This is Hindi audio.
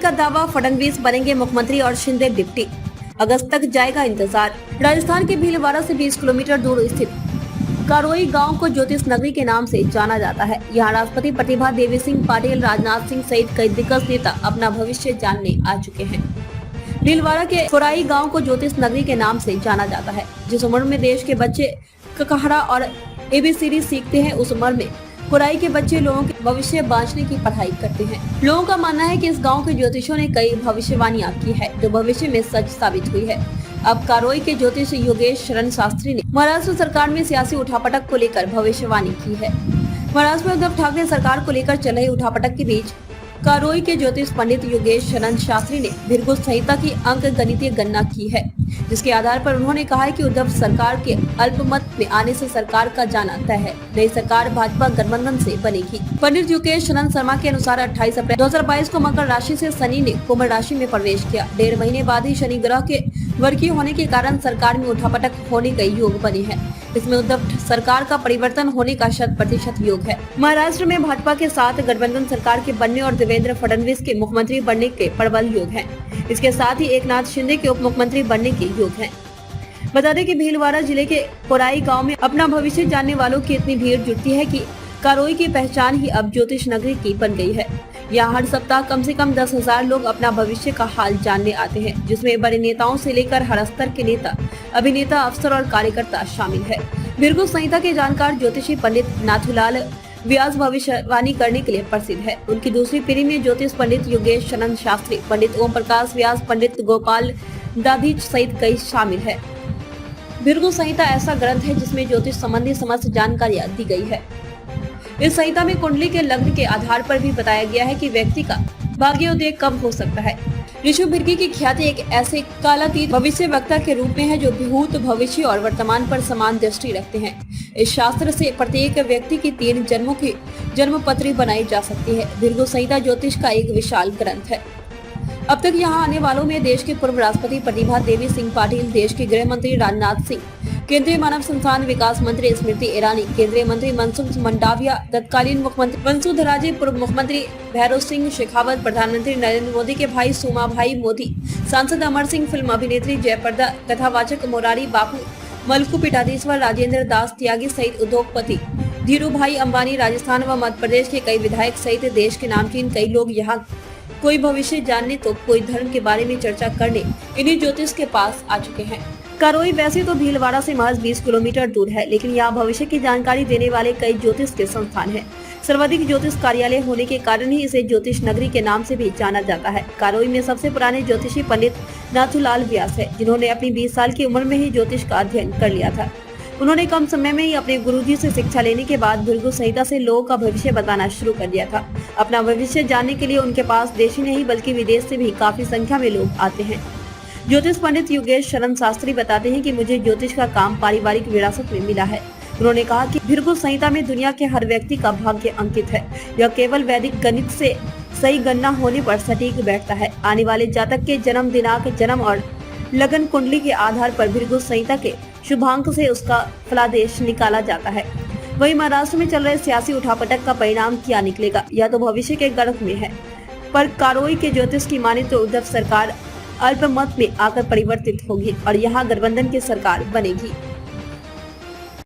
का दावा, फडणवीस बनेंगे मुख्यमंत्री और शिंदे डिप्टी। अगस्त तक जाएगा इंतजार। राजस्थान के भीलवाड़ा से 20 किलोमीटर दूर स्थित कारोई गांव को ज्योतिष नगरी के नाम से जाना जाता है। यहाँ राष्ट्रपति प्रतिभा देवी सिंह पाटिल, राजनाथ सिंह सहित कई दिग्गज नेता अपना भविष्य जानने आ चुके हैं। भीलवाड़ा के कोराई गांव को ज्योतिष नगरी के नाम से जाना जाता है। जिस उम्र में देश के बच्चे ककहरा और ABCD सीखते हैं, उस उम्र में कोराई के बच्चे लोगों के भविष्य बांचने की पढ़ाई करते हैं। लोगों का मानना है कि इस गांव के ज्योतिषों ने कई भविष्यवाणियां की है, जो भविष्य में सच साबित हुई है। अब कारोई के ज्योतिष योगेश शरण शास्त्री ने महाराष्ट्र सरकार में सियासी उठापटक को लेकर भविष्यवाणी की है। महाराष्ट्र में उद्धव ठाकरे सरकार को लेकर चल रही उठापटक के बीच कारोई के ज्योतिष पंडित योगेश शरण शास्त्री ने भृगु संहिता की अंक गणितीय गणना की है, जिसके आधार पर उन्होंने कहा है कि उद्धव सरकार के अल्पमत में आने से सरकार का जाना तय है। नई सरकार भाजपा गठबंधन से बनेगी। पंडित योगेश शरण शर्मा के अनुसार 28 अप्रैल 2022 को मकर राशि से शनि ने कुंभ राशि में प्रवेश किया। 1.5 महीने बाद ही शनि ग्रह के वर्गीय होने के कारण सरकार में उठापटक होने के योग बने हैं। इसमें उद्धव सरकार का परिवर्तन होने का 100% योग है। महाराष्ट्र में भाजपा के साथ गठबंधन सरकार के बनने और देवेंद्र फडणवीस के मुख्यमंत्री बनने के प्रबल योग हैं। इसके साथ ही एकनाथ शिंदे के उप मुख्यमंत्री बनने के योग हैं। बता दें कि भीलवाड़ा जिले के कोराई गांव में अपना भविष्य जानने वालों की इतनी भीड़ जुटती है कि कारोई की पहचान ही अब ज्योतिष नगरी की बन गई है। यहाँ हर सप्ताह कम से कम 10,000 लोग अपना भविष्य का हाल जानने आते हैं, जिसमें बड़े नेताओं से लेकर हर स्तर के नेता, अभिनेता, अफसर और कार्यकर्ता शामिल है। भृगु संहिता के जानकार ज्योतिषी पंडित नाथूलाल व्यास भविष्यवाणी करने के लिए प्रसिद्ध है। उनकी दूसरी पीढ़ी में ज्योतिष पंडित योगेश शरण शास्त्री, पंडित ओम प्रकाश व्यास, पंडित गोपाल दाधीच सहित कई शामिल है। भृगु संहिता ऐसा ग्रंथ है जिसमें ज्योतिष संबंधी समस्त जानकारियां दी गई है। इस संहिता में कुंडली के लग्न के आधार पर भी बताया गया है कि व्यक्ति का भाग्योदय कब हो सकता है। ऋषि भृगु की ख्याति एक ऐसे कालातीत भविष्य वक्ता के रूप में है जो भूत, भविष्य और वर्तमान पर समान दृष्टि रखते हैं। इस शास्त्र से प्रत्येक व्यक्ति की 3 जन्मों की जन्म पत्री बनाई जा सकती है। भृगु संहिता ज्योतिष का एक विशाल ग्रंथ है। अब तक यहाँ आने वालों में देश के पूर्व राष्ट्रपति प्रतिभा देवी सिंह पाटिल, देश के गृह मंत्री राजनाथ सिंह, केंद्रीय मानव संसाधन विकास मंत्री स्मृति ईरानी, केंद्रीय मंत्री मनसुख मंडाविया, तत्कालीन मुख्यमंत्री वसुंधरा, पूर्व मुख्यमंत्री भैरव सिंह शेखावत, प्रधानमंत्री नरेंद्र मोदी के भाई सोमा भाई मोदी, सांसद अमर सिंह, फिल्म अभिनेत्री जयप्रदा, कथावाचक मोरारी बापू, मलकू पीठाधीश्वर राजेंद्र दास त्यागी सहित उद्योगपति धीरू भाई अंबानी, राजस्थान व मध्य प्रदेश के कई विधायक सहित देश के नामचीन कई लोग यहाँ कोई भविष्य जानने तो कोई धर्म के बारे में चर्चा करने इन्हीं ज्योतिष के पास आ चुके हैं। कारोई वैसे तो भीलवाड़ा से महज 20 किलोमीटर दूर है, लेकिन यहाँ भविष्य की जानकारी देने वाले कई ज्योतिष के संस्थान हैं। सर्वाधिक ज्योतिष कार्यालय होने के कारण ही इसे ज्योतिष नगरी के नाम से भी जाना जाता है। कारोई में सबसे पुराने ज्योतिषी पंडित नाथूलाल व्यास है, जिन्होंने अपनी 20 साल की उम्र में ही ज्योतिष का अध्ययन कर लिया था। उन्होंने कम समय में ही अपने गुरुजी से शिक्षा लेने के बाद भृगु संहिता से लोगों का भविष्य बताना शुरू कर दिया था। अपना भविष्य जानने के लिए उनके पास देश ही नहीं बल्कि विदेश से भी काफी संख्या में लोग आते हैं। ज्योतिष पंडित योगेश शरण शास्त्री बताते हैं कि मुझे ज्योतिष का काम पारिवारिक विरासत में मिला है। उन्होंने कहा कि भृगु संहिता में दुनिया के हर व्यक्ति का भाग्य अंकित है। यह केवल वैदिक गणित से सही गणना होने पर सटीक बैठता है। आने वाले जातक के जन्म दिनांक, जन्म और लगन कुंडली के आधार पर भृगु संहिता के शुभांक से उसका फलादेश निकाला जाता है। वहीं महाराष्ट्र में चल रहे सियासी उठापटक का परिणाम क्या निकलेगा, यह तो भविष्य के गणक में है। पर कारोई के ज्योतिष की माने तो उद्धव सरकार अल्पमत में आकर परिवर्तित होगी और यहाँ गठबंधन की सरकार बनेगी।